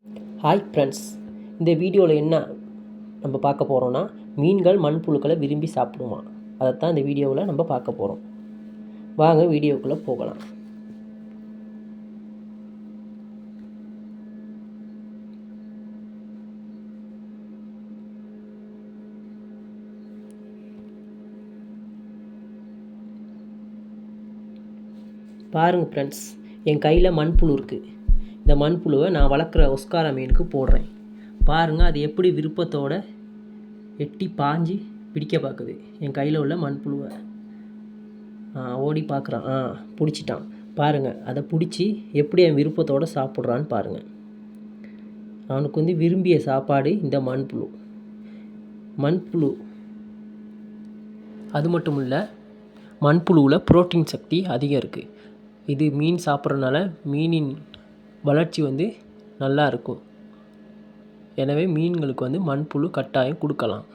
Hi friends, இந்த வீடியோவில் என்ன நம்ம பார்க்க போகிறோன்னா, மீன்கள் மண்புழுக்களை விரும்பி சாப்பிடுமா, அதைத்தான் இந்த வீடியோவில் நம்ம பார்க்க போகிறோம். வாங்க வீடியோக்குள்ளே போகலாம். பாருங்கள் ஃப்ரெண்ட்ஸ், என் கையில் மண்புழு இருக்குது. இந்த மண்புழுவை நான் வளர்க்குற ஒஸ்காரா மீனுக்கு போடுறேன். பாருங்கள், அது எப்படி விருப்பத்தோடு எட்டி பாஞ்சு பிடிக்க பார்க்குது. என் கையில் உள்ள மண்புழுவை ஓடி பார்க்குறான். பிடிச்சிட்டான். பாருங்கள், அதை பிடிச்சி எப்படி என் விருப்பத்தோடு சாப்பிட்றான்னு பாருங்கள். அவனுக்கு விரும்பிய சாப்பாடு இந்த மண்புழு. அது மட்டும் இல்லை, மண்புழுவில் புரோட்டீன் சக்தி அதிகம் இருக்குது. இது மீன் சாப்பிட்றதுனால மீனின் வளர்ச்சி நல்லா இருக்கும். எனவே மீன்களுக்கு மண்புழு கட்டாயம் கொடுக்கலாம்.